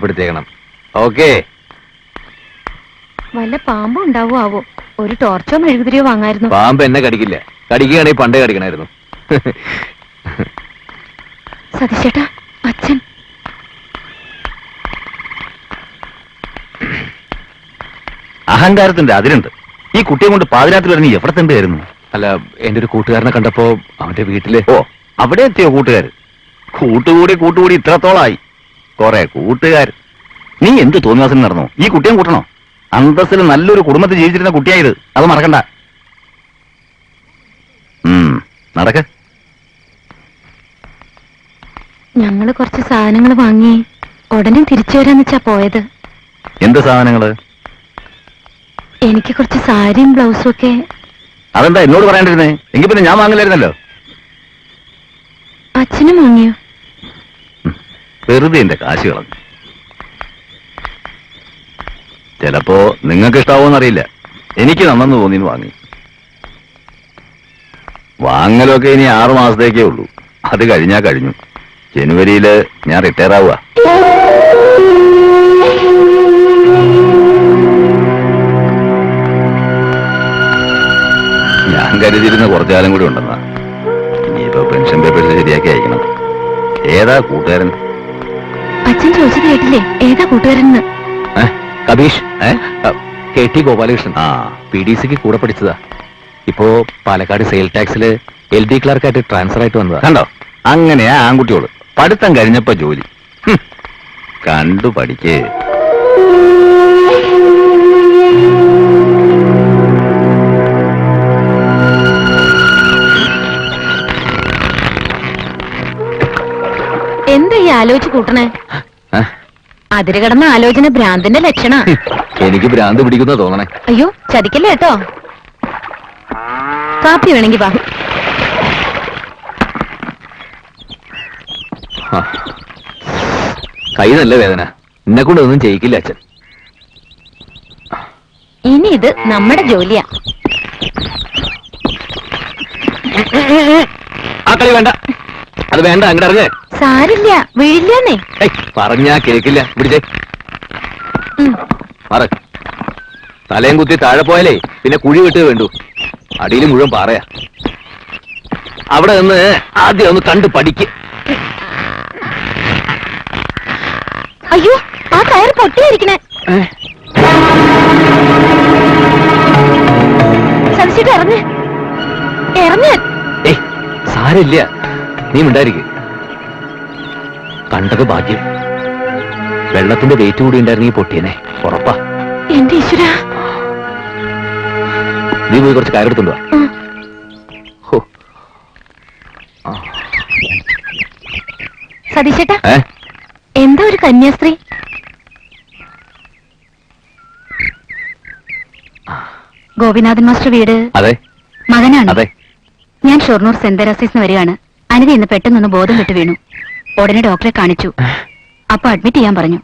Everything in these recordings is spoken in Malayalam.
ഏർപ്പെടുത്തിയേക്കണം. ഓക്കേ. വല്ല പാമ്പും ഉണ്ടാവോ ആവോ? ഒരു ടോർച്ചോ മെഴുകുതിരിയോ വാങ്ങായിരുന്നു. പാമ്പ് എന്നെ കടിക്കില്ല. കടിക്കുകയാണെങ്കിൽ പണ്ടേ കടിക്കണായിരുന്നു. സതീശേട്ടാ, അച്ഛൻ. അഹങ്കാരത്തിന്റെ അതിരുണ്ട്. ഈ കുട്ടിയെ കൊണ്ട് പാതിരാത്രി വരെ നീ എവിടെ തന്നെയായിരുന്നു? അല്ല, എന്റെ ഒരു കൂട്ടുകാരനെ കണ്ടപ്പോ അവന്റെ വീട്ടില്. ഓ, അവിടെ എത്തിയോ കൂട്ടുകാർ? കൂട്ടുകൂടി ഇത്രത്തോളായി. കൊറേ കൂട്ടുകാർ. നീ എന്ത് തോന്നിവാസം നടന്നോ? ഈ കുട്ടിയെ കൂട്ടണോ? അന്തസ്സിൽ നല്ലൊരു കുടുംബത്തിൽ ജീവിച്ചിരുന്ന കുട്ടിയായത്, അത് മറക്കണ്ട. നടക്ക. ഞങ്ങള് കുറച്ച് സാധനങ്ങൾ വാങ്ങി ഉടനെ തിരിച്ചു വരാന്ന് വെച്ചാ പോയത്. എന്ത് സാധനങ്ങള്? എനിക്ക് കുറച്ച് സാരിയും ബ്ലൗസും ഒക്കെ. അതെന്താ എന്നോട് പറയേണ്ടിരുന്നേ? എങ്കിൽ പിന്നെ ഞാൻ വാങ്ങില്ലായിരുന്നല്ലോ. അച്ഛനും വാങ്ങിയോ? വെറുതെ എന്റെ കാശ് കളഞ്ഞു. ചിലപ്പോ നിങ്ങൾക്ക് ഇഷ്ടാവോന്നറിയില്ല. എനിക്ക് നന്നെന്ന് തോന്നിന്ന് വാങ്ങി. വാങ്ങലൊക്കെ ഇനി 6 മാസത്തേക്കേ ഉള്ളൂ. അത് കഴിഞ്ഞാ കഴിഞ്ഞു. ജനുവരിയില് ഞാൻ റിട്ടയർ ആവുക. ഞാൻ കരുതിയിരുന്ന കുറച്ചു കാലം കൂടി ഉണ്ടെന്നാ. ഇനിയിപ്പോ പെൻഷൻ പേപ്പേഴ്സ് ശരിയാക്കി അയക്കണം. ഏതാ കൂട്ടുകാരൻ? അച്ഛൻ ചോദിച്ചത് കേട്ടില്ലേ? ഏതാ കൂട്ടുകാരൻ? കബീഷ്. KT ഗോപാലകൃഷ്ണൻ. PDCക്ക് കൂടെ പഠിച്ചതാ. ഇപ്പോ പാലക്കാട് സെയിൽ ടാക്സില് LD ക്ലർക്കായിട്ട് ട്രാൻസ്ഫർ ആയിട്ട് വന്നതാ. കണ്ടോ, അങ്ങനെയാ ആൺകുട്ടിയോട്. പഠിത്തം കഴിഞ്ഞപ്പോ ജോലി. കണ്ടു പഠിക്കേ. എന്താ ഈ ആലോചിച്ച് കൂട്ടണേ? അതിര് കിടന്ന ആലോചന ഭ്രാന്തിന്റെ ലക്ഷണ. എനിക്ക് ഭ്രാന്ത് പിടിക്കുന്ന തോന്നണേ. അയ്യോ, ചതിക്കല്ലേ കേട്ടോ. കാപ്പി വേണമെങ്കിൽ വാ. കൈ നല്ല വേദന. എന്നെ കൊണ്ട് ഒന്നും ചെയ്യിക്കില്ല അച്ഛൻ. ഇനി ഇത് നമ്മുടെ ജോലിയാ. ആ കളി വേണ്ട. അത് വേണ്ട, അങ്ങോട്ട് ഇറങ്ങേ. സാരില്ല, വീഴില്ലെന്നേ. പറഞ്ഞാ കേക്കില്ല. പിടിച്ചേ. മാറ. തലയും കുത്തി താഴെ പോയാലേ പിന്നെ കുഴി വിട്ടേ വേണ്ടു. അടിയിൽ മുഴുവൻ പാറയാ. അവിടെ നിന്ന് ആദ്യം ഒന്ന് കണ്ട് പഠിക്ക്. അയ്യോ, ആ കയർ പൊട്ടിയിരിക്കണേ. സതീശേട്ടാ, ഇറങ്ങ് ഇറങ്ങ്. സാരില്ല, നീ മിണ്ടായിരിക്കും. കണ്ടത് ഭാഗ്യം. വെള്ളത്തിന്റെ വെയിറ്റ് കൂടി ഉണ്ടായിരുന്നെങ്കിൽ പൊട്ടിയനെ ഉറപ്പാ. എന്റെ ഈശ്വര. നീ പോയി കുറച്ച് കയറെടുത്തുണ്ടോ? സതീശേട്ടാ, എന്താ ഒരു കന്യാസ്ത്രീ? ഗോപിനാഥൻ മാസ്റ്റർ വീട്? അതെ, മകനാണ്. അതെ. ഞാൻ ഷൊർണൂർ സെന്റ് തെരേസീസിന് വരികയാണ്. അനിത ഇന്ന് പെട്ടെന്നൊന്ന് ബോധം വിട്ടു വീണു. ഉടനെ ഡോക്ടറെ കാണിച്ചു. അപ്പൊ അഡ്മിറ്റ് ചെയ്യാൻ പറഞ്ഞു.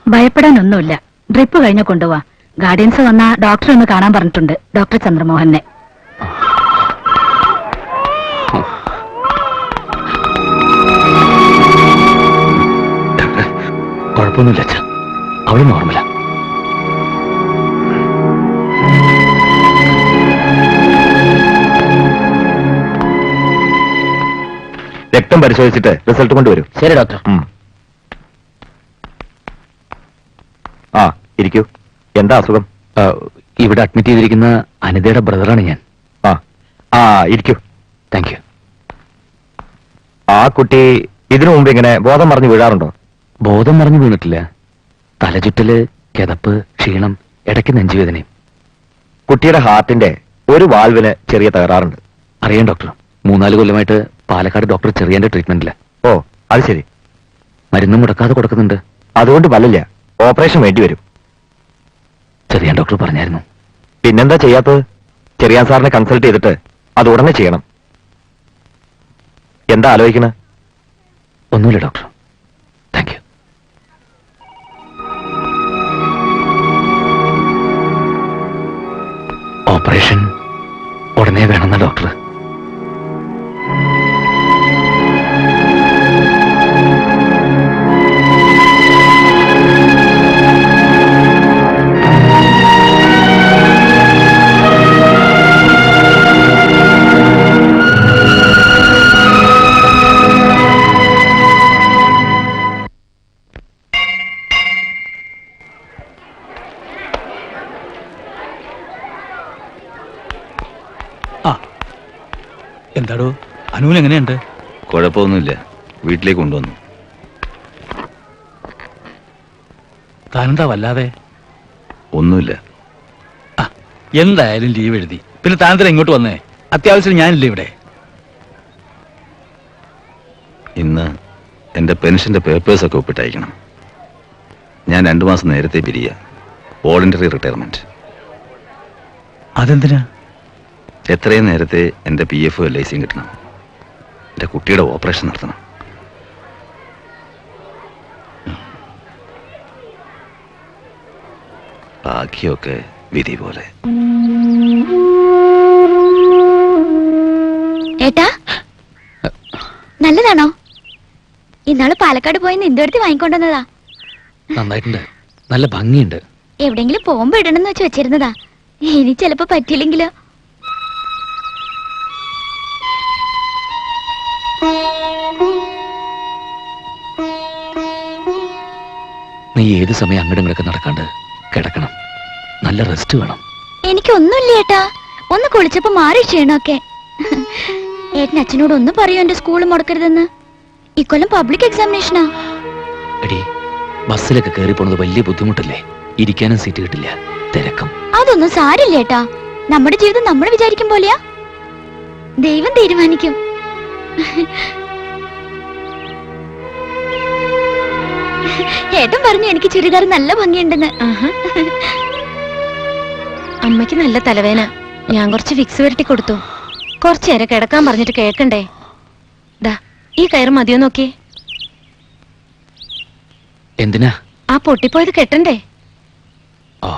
ഭയപ്പെടാനൊന്നുമില്ല. ഡ്രിപ്പ് കഴിഞ്ഞ കൊണ്ടുപോവാ. ഗാർഡിയൻസ് വന്ന ഡോക്ടറെ ഒന്ന് കാണാൻ പറഞ്ഞിട്ടുണ്ട്. ഡോക്ടർ ചന്ദ്രമോഹനെ. കുഴപ്പമൊന്നുമില്ല അച്ഛാ, അവള് നോർമലാ. രക്തം പരിശോധിച്ചിട്ട് റിസൾട്ട് കൊണ്ടുവരും. ശരി ഡോക്ടർ. ആ, ഇരിക്കൂ. എന്താ അസുഖം? ഇവിടെ അഡ്മിറ്റ് ചെയ്തിരിക്കുന്ന അനിതയുടെ ബ്രദറാണ് ഞാൻ. ഇരിക്കൂ. Thank you. ആ കുട്ടി ഇതിനു മുമ്പ് ഇങ്ങനെ ബോധം മറിഞ്ഞു വീഴാറുണ്ടോ? ബോധം മറിഞ്ഞു വീണിട്ടില്ല. തലചുറ്റല്, കിതപ്പ്, ക്ഷീണം, ഇടയ്ക്ക് നെഞ്ചുവേദനയും. കുട്ടിയുടെ ഹാർട്ടിന്റെ ഒരു വാൽവിന് ചെറിയ തകരാറുണ്ട്. അറിയാം ഡോക്ടർ. 3-4 കൊല്ലമായിട്ട് പാലക്കാട് ഡോക്ടർ ചെറിയന്റെ ട്രീറ്റ്മെന്റില്ല. ഓ, അത് ശരി. മരുന്നും മുടക്കാതെ കൊടുക്കുന്നുണ്ട്. അതുകൊണ്ട് വല്ലില്ല, ഓപ്പറേഷൻ വേണ്ടി വരും. ചെറിയാൻ ഡോക്ടർ പറഞ്ഞായിരുന്നു. പിന്നെന്താ ചെയ്യാത്തത്? ചെറിയാൻ സാറിനെ കൺസൾട്ട് ചെയ്തിട്ട് അത് ഉടനെ ചെയ്യണം. എന്താ ആലോചിക്കണ? ഒന്നുമില്ല ഡോക്ടർ. Thank you. ഓപ്പറേഷൻ ഉടനെ വേണമെന്ന ഡോക്ടർ. എന്താടോ അനുവിന് എങ്ങനെയുണ്ട്? കുഴപ്പമൊന്നുമില്ല, വീട്ടിലേക്ക് കൊണ്ടുവന്നു. താനെന്താ വല്ലാതെ? ഒന്നുമില്ല. എന്തായാലും ലീവ് എഴുതി. പിന്നെ താനെന്താ ഇങ്ങോട്ട് വന്നേ? അത്യാവശ്യം ഞാനില്ലേ ഇവിടെ? ഇന്ന് എന്റെ പെൻഷന്റെ പേപ്പേഴ്സൊക്കെ ഒപ്പിട്ടയക്കണം. ഞാൻ 2 മാസം നേരത്തെ പിരിയ, വോളണ്ടറി റിട്ടയർമെന്റ്. അതെന്തിനാ? എത്രയും നേരത്തെ എന്റെ PF LICയും കിട്ടണം. എന്റെ കുട്ടിയുടെ ഓപ്പറേഷൻ നടത്തണം. ബാക്കിയൊക്കെ വിധി പോലെ. ഏട്ടാ, നല്ലതാണോ? ഇന്നാള് പാലക്കാട് പോയി നിന്റെടുത്ത് വാങ്ങിക്കൊണ്ടുവന്നതാ. നന്നായിട്ടുണ്ട്, നല്ല ഭംഗിയുണ്ട്. എവിടെങ്കിലും പോകുമ്പോ ഇടണമെന്ന് വെച്ച് വെച്ചിരുന്നതാ. ഇനി ചിലപ്പോ പറ്റിയില്ലെങ്കിലോ? നീ ഏത് സമയം അങ്ങോട്ടും ഇങ്ങോട്ടൊക്കെ നടക്കാണ്ട് കിടക്കണം. നല്ല റെസ്റ്റ് വേണം. എനിക്കൊന്നുമില്ല ഏട്ടാ, ഒന്ന് കുളിച്ചപ്പോ മാറി ക്ഷീണമൊക്കെ. ഏട്ടൻ അച്ഛനോട് ഒന്ന് പറയൂ എന്റെ സ്കൂൾ മുടക്കരുതെന്ന്. ഇക്കൊല്ലം പബ്ലിക് എക്സാമിനേഷനാ. എടി, ബസ്സിലൊക്കെ കയറി പോണത് വലിയ ബുദ്ധിമുട്ടല്ലേ? ഇരിക്കാനും സീറ്റ് കിട്ടില്ല, തിരക്കും. അതൊന്നും സാരില്ല ഏട്ടാ, നമ്മുടെ ജീവിതം നമ്മൾ വിചാരിക്കും പോലെയാ. ദൈവം തീരുമാനിക്കും. ഏട്ടൻ പറഞ്ഞു എനിക്ക് ചുരിദാർ നല്ല ഭംഗിയുണ്ടെന്ന്. അമ്മയ്ക്ക് നല്ല തലവേന. ഞാൻ കുറച്ച് വിക്സ് വരട്ടി കൊടുത്തു. കുറച്ചേരം കിടക്കാൻ പറഞ്ഞിട്ട് കേൾക്കണ്ടേ? ദാ ഈ കയറ് മതിയോ നോക്കി. എന്തിനാ? ആ പൊട്ടിപ്പോയത് കെട്ടണ്ടേ? ഓ,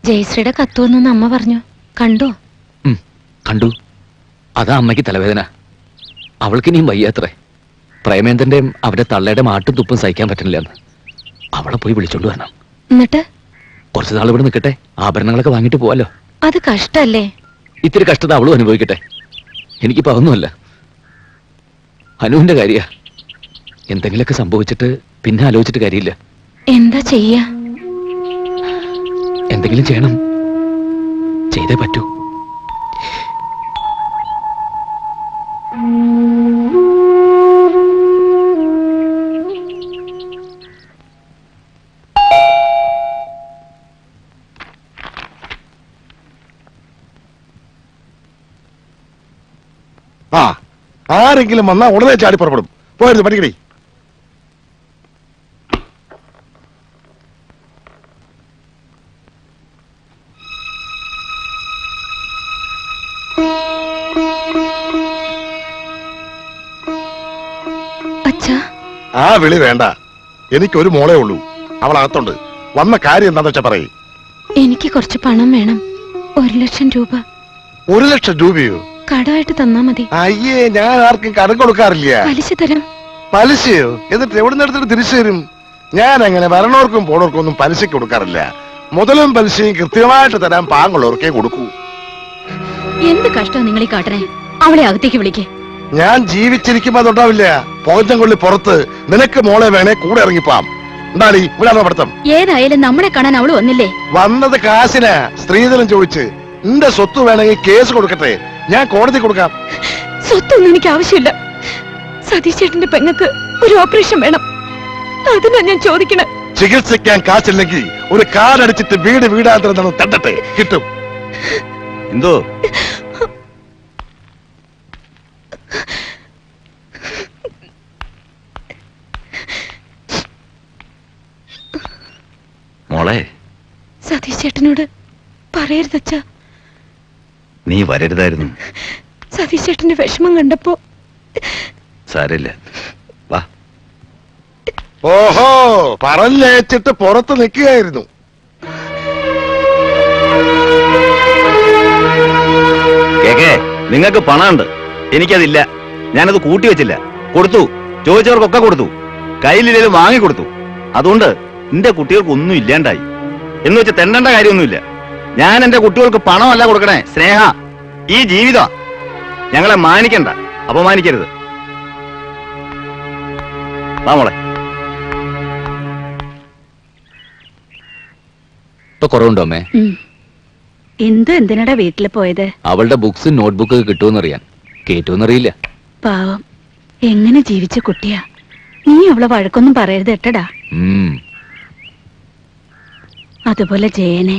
ജയശ്രീയുടെ കത്തുവെന്ന് അമ്മ പറഞ്ഞു. കണ്ടോ? കണ്ടു. അതാ അമ്മയ്ക്ക് തലവേദന. അവൾക്കിനിയും വയ്യാത്രേ. പ്രേമേന്ദ്രന്റെയും അവരുടെ തള്ളയുടെ മാട്ടും തുപ്പും സഹിക്കാൻ പറ്റുന്നില്ലെന്ന്. അവളെ പോയി വിളിച്ചോണ്ട് വരണം. എന്നിട്ട് കുറച്ചു നാൾ ഇവിടെ നിൽക്കട്ടെ, ആഭരണങ്ങളൊക്കെ വാങ്ങിട്ട് പോവാലോ. അത് കഷ്ടല്ലേ? ഇത്തിരി കഷ്ടത അവളും അനുഭവിക്കട്ടെ. എനിക്കിപ്പോ അതൊന്നുമല്ല. അനുവിന്റെ കാര്യ. എന്തെങ്കിലുമൊക്കെ സംഭവിച്ചിട്ട് പിന്നെ ആലോചിച്ചിട്ട് കാര്യമില്ല. എന്താ ചെയ്യാ? എന്തെങ്കിലും ചെയ്യണം. ചെയ്തേ പറ്റൂ. ആരെങ്കിലും വന്നാ ഉടനെ ചാടി പുറപ്പെടും. പോയിരുന്നു പഠിക്കടി. ആ വിളി വേണ്ട. എനിക്കൊരു മോളേ ഉള്ളൂ, അവൾ അകത്തുണ്ട്. വന്ന കാര്യം എന്താന്ന് വെച്ചാ പറയേ. എനിക്ക് കുറച്ച് പണം വേണം. 1,00,000 രൂപ. 1,00,000 രൂപയോ? കടമായിട്ട് തന്നാ മതി. അയ്യേ, ഞാൻ ആർക്കും കടം കൊടുക്കാറില്ല. പലിശ തരാം. പലിശയോ? എന്നിട്ട് എവിടെ നിന്ന് എടുത്തിട്ട് തിരിച്ചു തരും? ഞാൻ അങ്ങനെ വരണോർക്കും പോണോർക്കും ഒന്നും പലിശക്ക് കൊടുക്കാറില്ല. മുതലും പലിശയും കൃത്യമായിട്ട് തരാൻ പാങ്ങുള്ളവർക്കേ കൊടുക്കൂ. എന്ത് കഷ്ടം നിങ്ങൾ ഈ കാട്ടണേ? അവളെ അകത്തേക്ക് വിളിക്കേ. ഞാൻ ജീവിച്ചിരിക്കുമ്പോ അതുണ്ടാവില്ല. പോകഞ്ചം കൊള്ളി പുറത്ത് നിനക്ക് മോളെ വേണേ കൂടെ ഇറങ്ങിപ്പോം. ഉണ്ടാടി, ഇവിടാണോ പഠിത്തം? ഏതായാലും നമ്മളെ കാണാൻ അവള് വന്നില്ലേ? വന്നത് കാശിനാ, സ്ത്രീധനം ചോദിച്ച്. നിന്റെ സ്വത്ത് വേണമെങ്കിൽ കേസ് കൊടുക്കട്ടെ, ഞാൻ കോടതി കൊടുക്കാം. സ്വത്തൊന്നും എനിക്ക് ആവശ്യമില്ല. സതീഷ് ചേട്ടന്റെ പെങ്ങൾക്ക് ഒരു ഓപ്പറേഷൻ വേണം. അതിനാ ഞാൻ ചോദിക്കണേ. ചികിത്സിക്കാൻ കാശില്ലെങ്കിൽ ഒരു കാലടിച്ചിട്ട് വീട് വീടാന്തരം നിന്ന് തട്ടട്ടെ, കിട്ടും. എന്തോ മോളെ? സതീഷ് ചേട്ടനോട് പറയരുതച്ചാ. നീ വരരുതായിരുന്നു. സതീഷ് ചേട്ടന്റെ വിഷമം കണ്ടപ്പോ. സാരില്ല, വാ. ഓഹോ, പറഞ്ഞയച്ചിട്ട് പുറത്ത് നിൽക്കുകയായിരുന്നു. നിങ്ങൾക്ക് പണമുണ്ട്, എനിക്കതില്ല. ഞാനത് കൂട്ടി വെച്ചില്ല. കൊടുത്തു, ചോദിച്ചവർക്കൊക്കെ കൊടുത്തു, കയ്യിലില്ലേലും വാങ്ങിക്കൊടുത്തു. അതുകൊണ്ട് എന്റെ കുട്ടികൾക്ക് ഒന്നും ഇല്ലാണ്ടായി. എന്ന് വെച്ച് തെണ്ടേണ്ട കാര്യമൊന്നുമില്ല. ഞാൻ എന്റെ കുട്ടികൾക്ക് പണമല്ല കൊടുക്കണേ, സ്നേഹ. ഈ ജീവിതം ഞങ്ങളെ മാനിക്കണ്ട, അപമാനിക്കരുത്. വാ മോളെ. ഇപ്പൊ കുറവുണ്ടോ അമ്മേ? എന്തിനടാ വീട്ടില് പോയത്? അവളുടെ ബുക്സ് നോട്ട്ബുക്ക് കിട്ടുമെന്നറിയാൻ. കേട്ടുമെന്നറിയില്ല. പാവം, എങ്ങനെ ജീവിച്ച കുട്ടിയാ. നീ അവളെ വഴക്കൊന്നും പറയരുത് കേട്ടടാ. അതുപോലെ ജയനെ